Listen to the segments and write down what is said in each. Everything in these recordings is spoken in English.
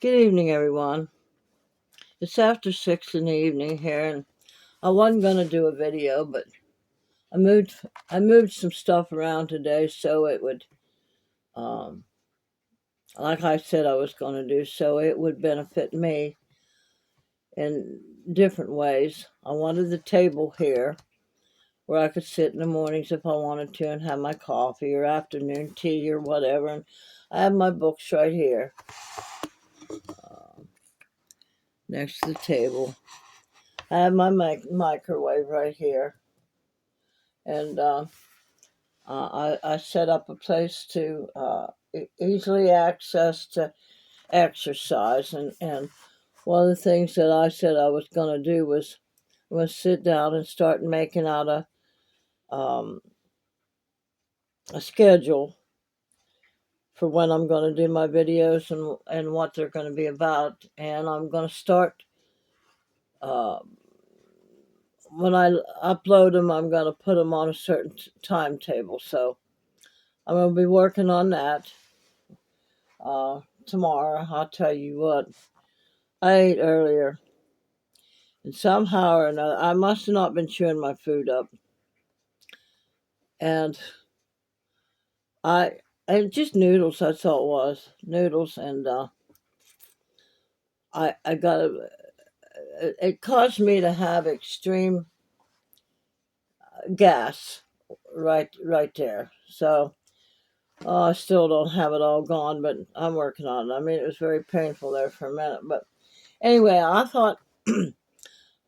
Good evening, everyone. It's after 6 in the evening here, and I wasn't going to do a video, but I moved I moved some stuff around today so it would, um, like I said I was going to do, so it would benefit me in different ways. I wanted the table here where I could sit in the mornings if I wanted to and have my coffee or afternoon tea or whatever. And I have my books right here next to the table. I have my microwave right here, and I set up a place to easily access to exercise. And one of the things that I said I was going to do was sit down and start making out um, a schedule for when I'm going to do my videos and what they're going to be about. And I'm going to start, uh, when I upload them, I'm going to put them on a certain timetable. So I'm going to be working on that tomorrow. I'll tell you what, I ate earlier, and somehow or another, I must have not been chewing my food up. And and just noodles, that's all it was. Noodles, and I got it caused me to have extreme gas right there. So I still don't have it all gone, but I'm working on it. I mean, it was very painful there for a minute, but anyway, I thought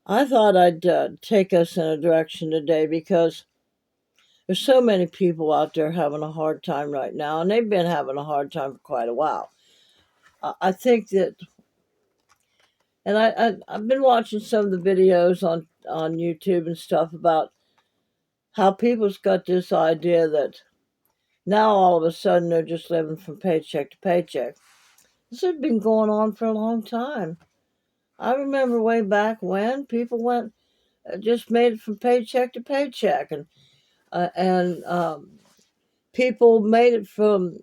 I'd take us in a direction today because there's so many people out there having a hard time right now, and they've been having a hard time for quite a while. I think that, and I've been watching some of the videos on YouTube and stuff about how people's got this idea that now all of a sudden they're just living from paycheck to paycheck. This has been going on for a long time. I remember way back when people went just made it from paycheck to paycheck, and people made it from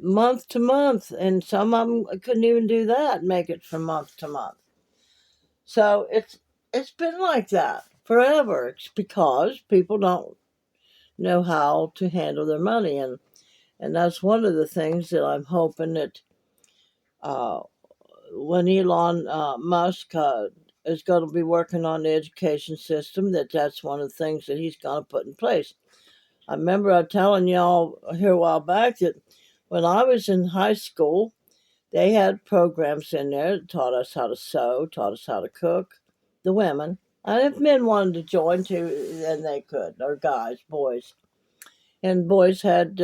month to month, and some of them couldn't even do that, make it from month to month. So it's been like that forever. It's because people don't know how to handle their money, and that's one of the things that I'm hoping that uh, when Elon Musk is going to be working on the education system, that's one of the things that he's going to put in place. I remember telling y'all here a while back that when I was in high school, they had programs in there that taught us how to sew, taught us how to cook, the women. And if men wanted to join too, then they could, or guys, boys. And boys had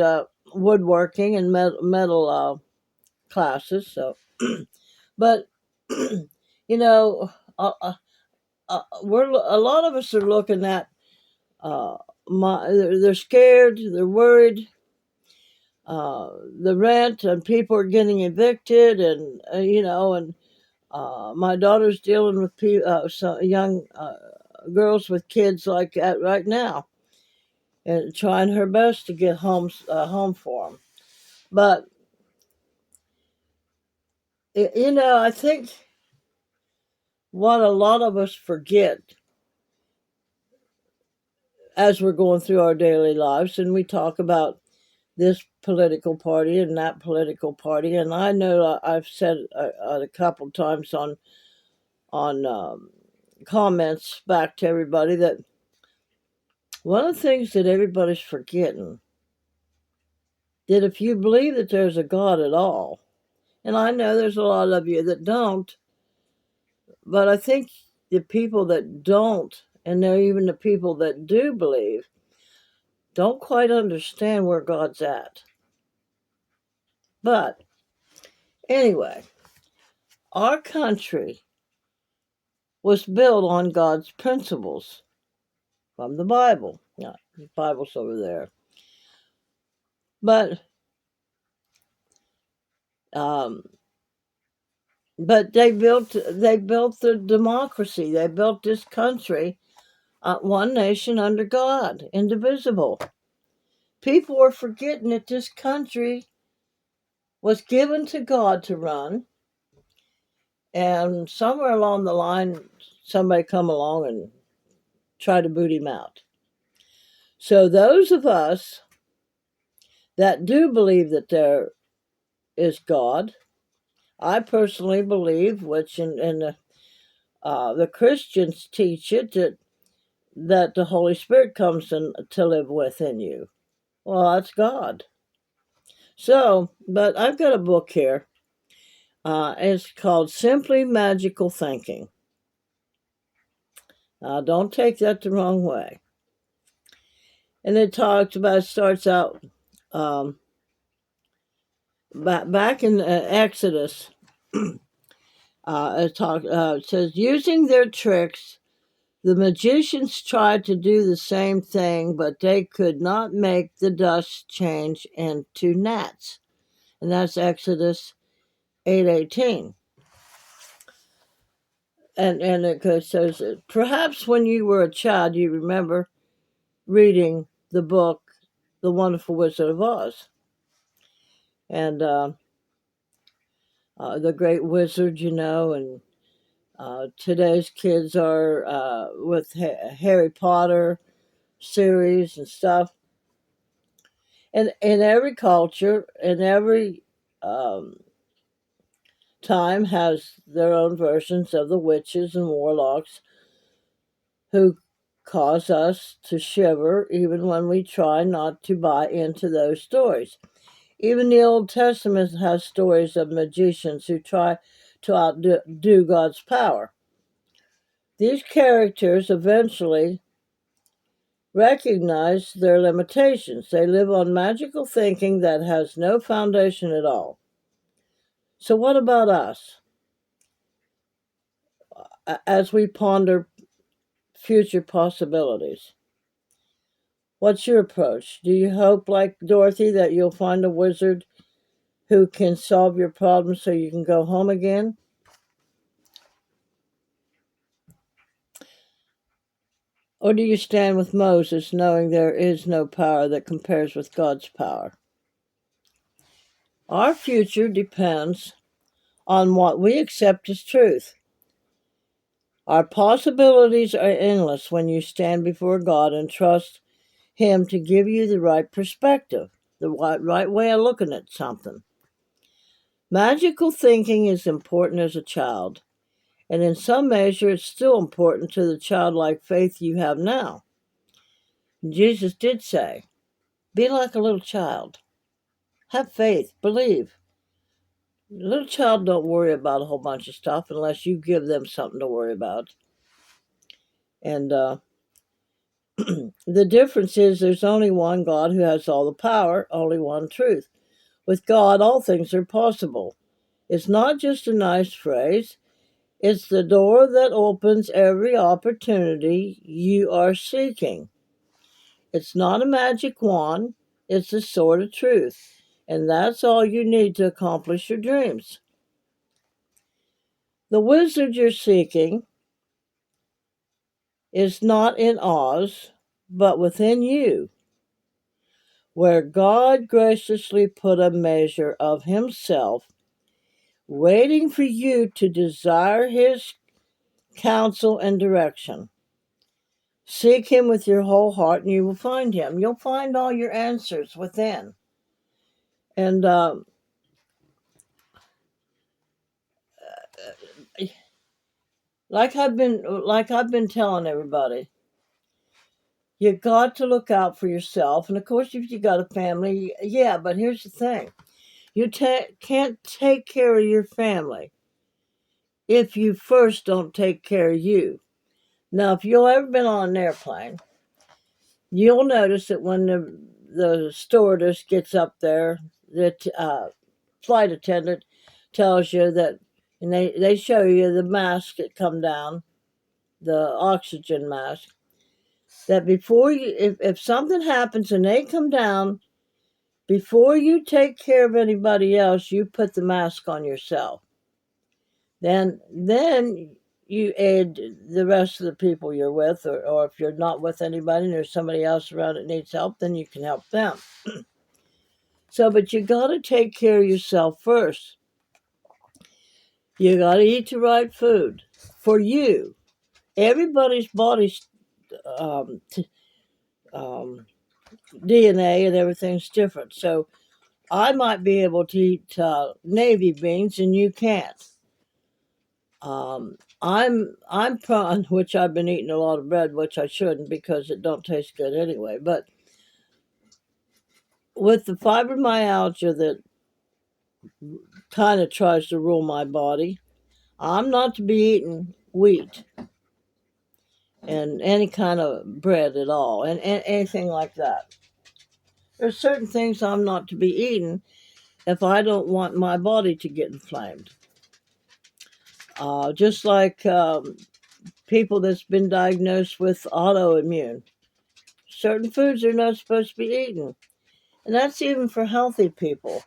woodworking and metal classes. So, but you know, we're a lot of us are looking at they're scared, they're worried. The rent and people are getting evicted, and and my daughter's dealing with some young girls with kids like that right now, and trying her best to get home for them. But I think what a lot of us forget as we're going through our daily lives, and we talk about this political party and that political party, and I know I've said a couple times on comments back to everybody that one of the things that everybody's forgetting, that if you believe that there's a God at all, and I know there's a lot of you that don't, but I think the people that don't, and there even the people that do believe, don't quite understand where God's at. But anyway, our country was built on God's principles from the Bible. Yeah, the Bible's over there. But um, but they built the democracy. They built this country, one nation under God, indivisible. People are forgetting that this country was given to God to run, and somewhere along the line, somebody come along and try to boot him out. So those of us that do believe that there is God, I personally believe, which in the Christians teach it, that the Holy Spirit comes to live within you. Well, that's God. So, but I've got a book here. It's called Simply Magical Thinking. Don't take that the wrong way. And it starts out back in Exodus. It says, using their tricks, the magicians tried to do the same thing, but they could not make the dust change into gnats. And that's Exodus 8:18. And it says, perhaps when you were a child, you remember reading the book, The Wonderful Wizard of Oz. And the Great Wizard, and today's kids are with Harry Potter series and stuff. And in every culture, in every time, has their own versions of the witches and warlocks who cause us to shiver even when we try not to buy into those stories. Even the Old Testament has stories of magicians who try to outdo God's power. These characters eventually recognize their limitations. They live on magical thinking that has no foundation at all. So, what about us? As we ponder future possibilities, what's your approach? Do you hope, like Dorothy, that you'll find a wizard who can solve your problem so you can go home again? Or do you stand with Moses, knowing there is no power that compares with God's power? Our future depends on what we accept as truth. Our possibilities are endless when you stand before God and trust Him to give you the right perspective, the right way of looking at something. Magical thinking is important as a child, and in some measure it's still important to the childlike faith you have now. Jesus did say, be like a little child. Have faith, believe. A little child don't worry about a whole bunch of stuff unless you give them something to worry about. And the difference is there's only one God who has all the power, only one truth. With God, all things are possible. It's not just a nice phrase. It's the door that opens every opportunity you are seeking. It's not a magic wand. It's the sword of truth. And that's all you need to accomplish your dreams. The wizard you're seeking is not in Oz, but within you, where God graciously put a measure of Himself, waiting for you to desire His counsel and direction. Seek Him with your whole heart and you will find Him. You'll find all your answers within. And like I've been telling everybody, you got to look out for yourself. And of course, if you got a family, yeah, but here's the thing. You can't take care of your family if you first don't take care of you. Now, if you've ever been on an airplane, you'll notice that when the stewardess gets up there, the flight attendant tells you that, and they show you the mask that come down, the oxygen mask, that before you, if something happens and they come down, before you take care of anybody else, you put the mask on yourself. Then you aid the rest of the people you're with, or if you're not with anybody and there's somebody else around that needs help, then you can help them. So, but you got to take care of yourself first. You got to eat the right food for you. Everybody's body's um, t- um, DNA and everything's different. So I might be able to eat navy beans and you can't. I'm prone, which I've been eating a lot of bread, which I shouldn't because it don't taste good anyway. But with the fibromyalgia that kind of tries to rule my body, I'm not to be eating wheat and any kind of bread at all, and anything like that. There's certain things I'm not to be eating if I don't want my body to get inflamed. Just like people that's been diagnosed with autoimmune, certain foods are not supposed to be eaten, and that's even for healthy people.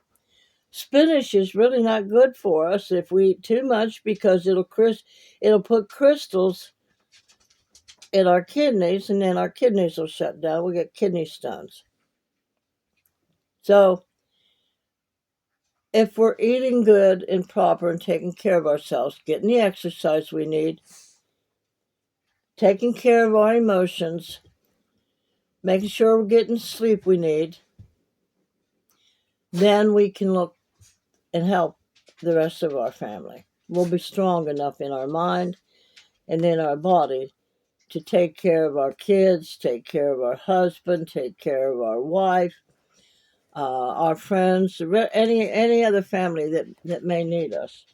Spinach is really not good for us if we eat too much because it'll put crystals in our kidneys, and then our kidneys will shut down. We get kidney stones. So if we're eating good and proper and taking care of ourselves, getting the exercise we need, taking care of our emotions, making sure we're getting the sleep we need, then we can look and help the rest of our family. We'll be strong enough in our mind and in our body to take care of our kids, take care of our husband, take care of our wife, our friends, any other family that may need us.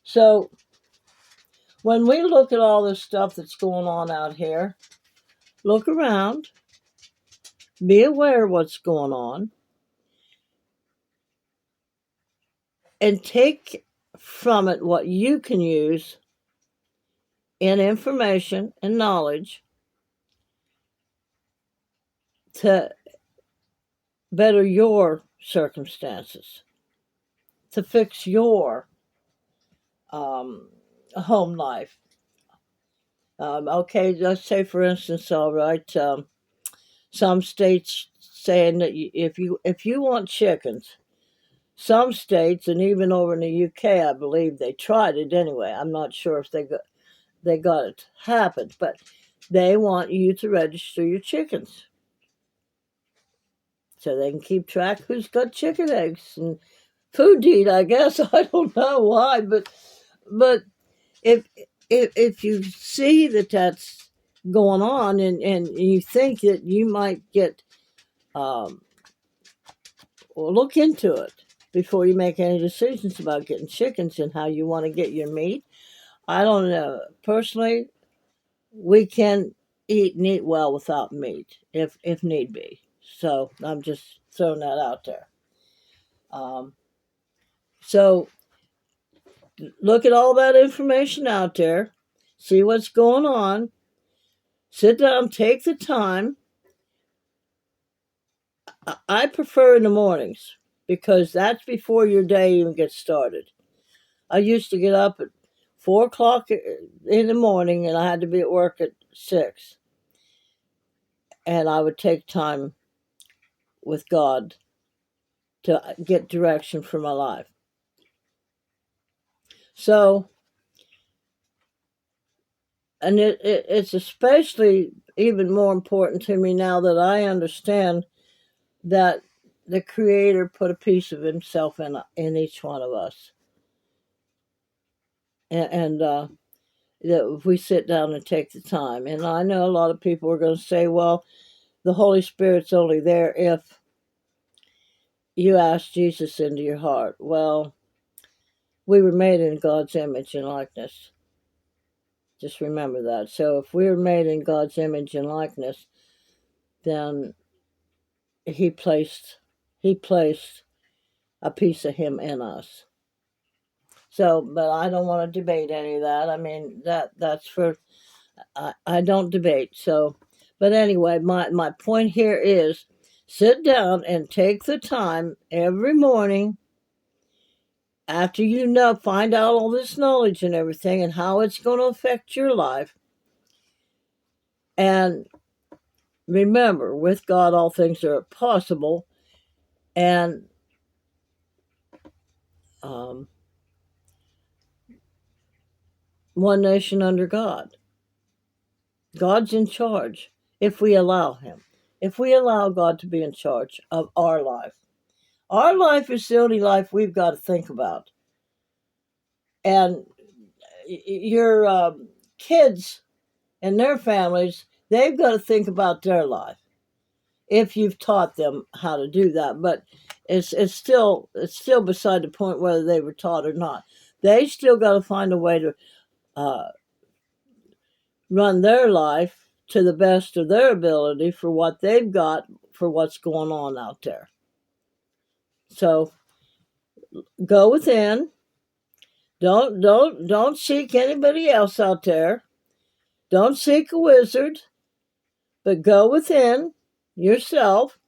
So when we look at all this stuff that's going on out here, look around, be aware of what's going on, and take from it what you can use in information and knowledge to better your circumstances, to fix your um, home life. Okay, let's say for instance, all right, some states saying that if you want chickens, some states and even over in the UK, I believe they tried it anyway. I'm not sure if they got it to happen, but they want you to register your chickens so they can keep track who's got chicken eggs and food to eat. I guess I don't know why, but if if you see that that's going on and you think that you might get um, well, look into it before you make any decisions about getting chickens and how you want to get your meat. I don't know. Personally, we can eat and eat well without meat if need be. So I'm just throwing that out there. Um, so look at all that information out there, see what's going on, sit down, take the time. I prefer in the mornings because that's before your day even gets started. I used to get up at 4 o'clock in the morning and I had to be at work at 6. And I would take time with God to get direction for my life. So, and it's especially even more important to me now that I understand that the Creator put a piece of Himself in each one of us. And that if we sit down and take the time. And I know a lot of people are going to say, well, the Holy Spirit's only there if you ask Jesus into your heart. Well, we were made in God's image and likeness. Just remember that. So if we were made in God's image and likeness, then He placed a piece of Him in us. So, but I don't want to debate any of that. I mean, that's for I don't debate. So, but anyway, my point here is sit down and take the time every morning after find out all this knowledge and everything and how it's going to affect your life. And remember, with God, all things are possible. And one nation under God. God's in charge if we allow Him. If we allow God to be in charge of our life. Our life is the only life we've got to think about. And your kids and their families, they've got to think about their life if you've taught them how to do that. But it's still beside the point whether they were taught or not. They still got to find a way to run their life to the best of their ability for what they've got, for what's going on out there. So go within. Don't seek anybody else out there. Don't seek a wizard, but go within yourself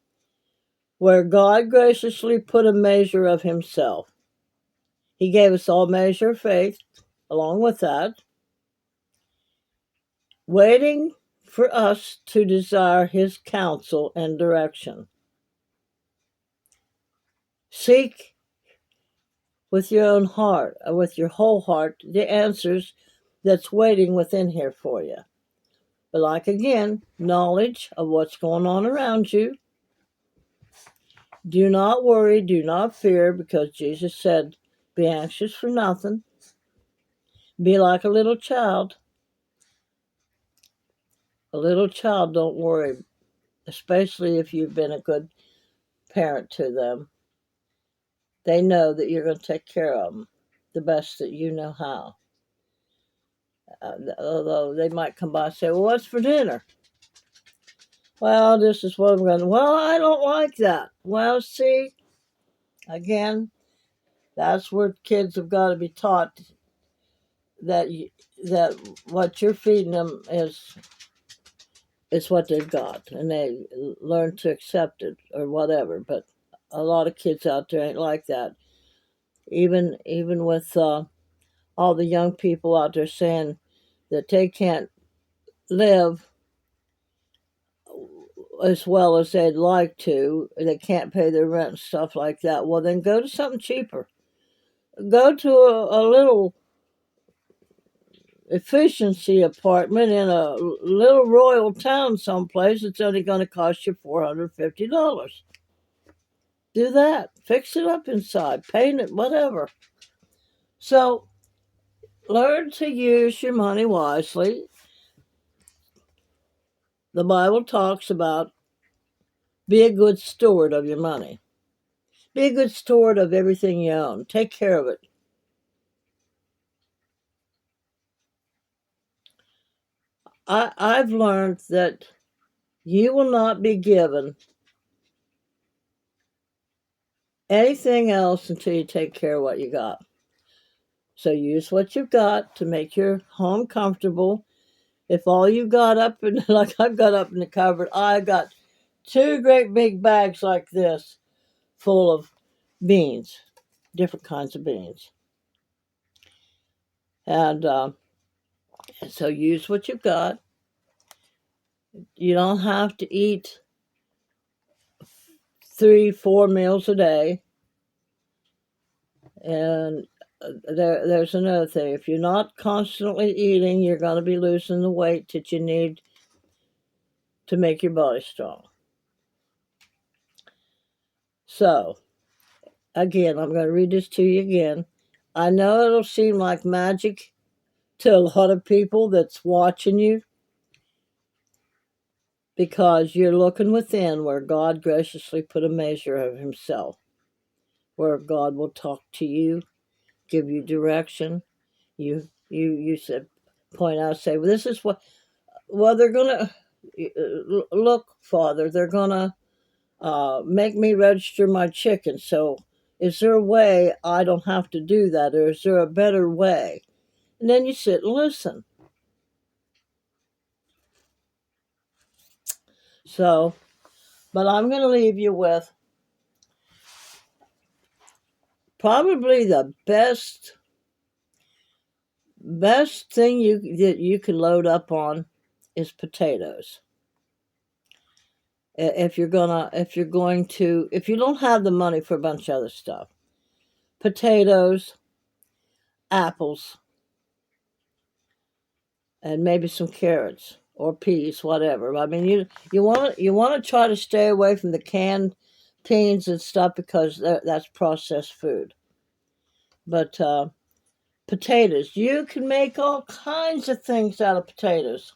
where God graciously put a measure of Himself. He gave us all measure of faith along with that, waiting for us to desire His counsel and direction. Seek with your own heart, with your whole heart, the answers that's waiting within here for you. But like again, knowledge of what's going on around you. Do not worry, do not fear, because Jesus said, be anxious for nothing. Be like a little child. A little child don't worry, especially if you've been a good parent to them. They know that you're going to take care of them the best that you know how. Although they might come by and say, well, what's for dinner? Well, this is what I'm going to, well, I don't like that. Well, see, again, that's where kids have got to be taught that what you're feeding them is what they've got, and they learn to accept it or whatever. But a lot of kids out there ain't like that. Even with all the young people out there saying that they can't live as well as they'd like to, they can't pay their rent and stuff like that. Well, then go to something cheaper. Go to a little efficiency apartment in a little royal town someplace. It's only going to cost you $450. Do that. Fix it up inside. Paint it, whatever. So learn to use your money wisely. The Bible talks about be a good steward of your money. Be a good steward of everything you own. Take care of it. I've learned that you will not be given anything else until you take care of what you got. So use what you've got to make your home comfortable. If all you got up in, like I've got up in the cupboard, I got 2 great big bags like this full of beans, different kinds of beans. And so use what you've got. You don't have to eat 3-4 meals a day. And there's another thing. If you're not constantly eating, you're going to be losing the weight that you need to make your body strong. So, again, I'm going to read this to you again. I know it'll seem like magic to a lot of people that's watching you because you're looking within where God graciously put a measure of Himself, where God will talk to you, give you direction. You said, point out, say, well, this is what, well, they're going to, look, Father, they're going to make me register my chicken. So is there a way I don't have to do that? Or is there a better way? And then you sit and listen. So, but I'm going to leave you with probably the best thing that you can load up on is potatoes. If you don't have the money for a bunch of other stuff, potatoes, apples, and maybe some carrots or peas, whatever. I mean, you want to try to stay away from the canned beans and stuff because that's processed food. But potatoes, you can make all kinds of things out of potatoes.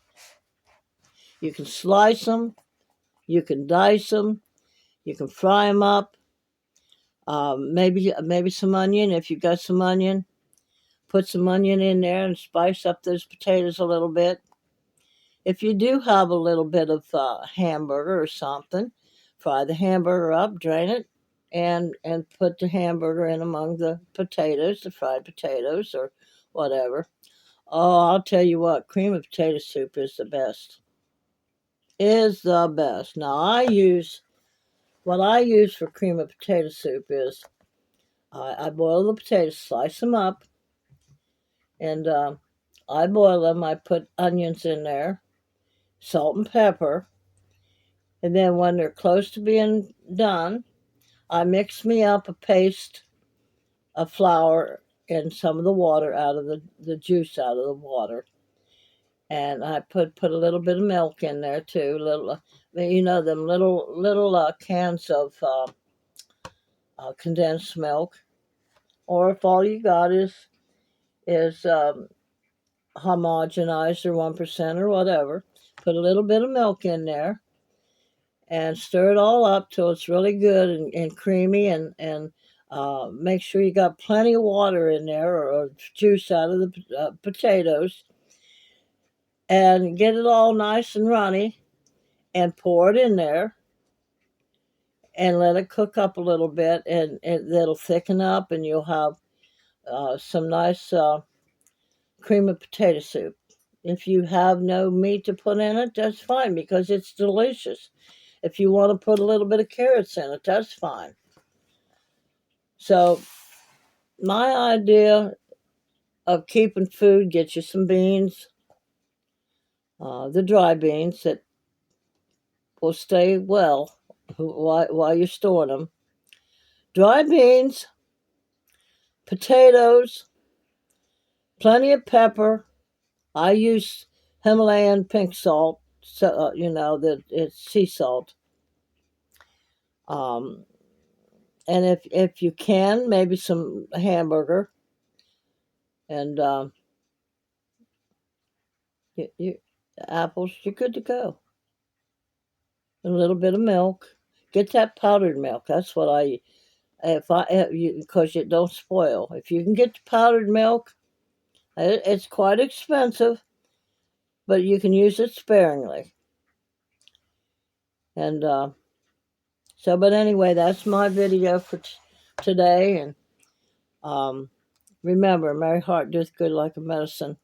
You can slice them, you can dice them, you can fry them up. Maybe some onion if you got some onion. Put some onion in there and spice up those potatoes a little bit. If you do have a little bit of hamburger or something, fry the hamburger up, drain it, and put the hamburger in among the potatoes, the fried potatoes or whatever. Oh, I'll tell you what, cream of potato soup is the best. Is the best. Now what I use for cream of potato soup is I boil the potatoes, slice them up, and I boil them. I put onions in there, salt and pepper, and then when they're close to being done, I mix me up a paste of flour and some of the water out of the juice out of the water. And I put a little bit of milk in there too. Them little cans of condensed milk. Or if all you got is homogenized or 1% or whatever, put a little bit of milk in there and stir it all up till it's really good and creamy and make sure you got plenty of water in there or juice out of the potatoes and get it all nice and runny and pour it in there and let it cook up a little bit and it'll thicken up and you'll have some nice cream of potato soup. If you have no meat to put in it, that's fine because it's delicious. If you want to put a little bit of carrots in it, that's fine. So my idea of keeping food, get you some beans, the dry beans that will stay well while you're storing them. Dry beans, potatoes, plenty of pepper. I use Himalayan pink salt, so that it's sea salt. And if you can, maybe some hamburger, and you apples, you're good to go. A little bit of milk. Get that powdered milk. That's what because it don't spoil. If you can get the powdered milk, it's quite expensive, but you can use it sparingly. And but anyway, that's my video for today. And remember, a merry heart doeth good like a medicine.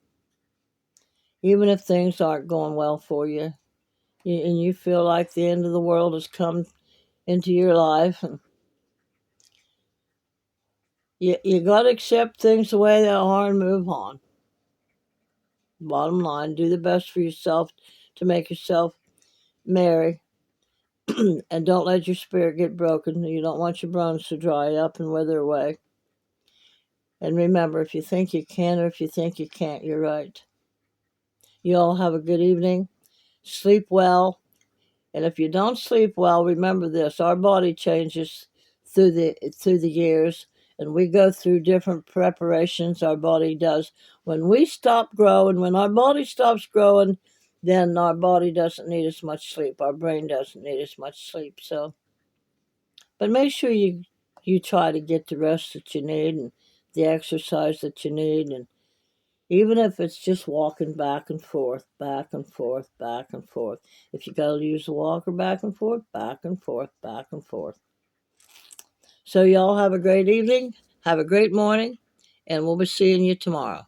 Even if things aren't going well for you, and you feel like the end of the world has come into your life, and you got to accept things the way they are and move on. Bottom line, do the best for yourself to make yourself merry, and don't let your spirit get broken. You don't want your bones to dry up and wither away. And remember, if you think you can or if you think you can't, you're right. You all have a good evening. Sleep well. And if you don't sleep well, remember this: our body changes through the years, and we go through different preparations. Our body does. When we stop growing, when our body stops growing, then our body doesn't need as much sleep. Our brain doesn't need as much sleep. So, but make sure you try to get the rest that you need and the exercise that you need, and even if it's just walking back and forth, back and forth, back and forth. If you got to use the walker back and forth, back and forth, back and forth. So y'all have a great evening, have a great morning, and we'll be seeing you tomorrow.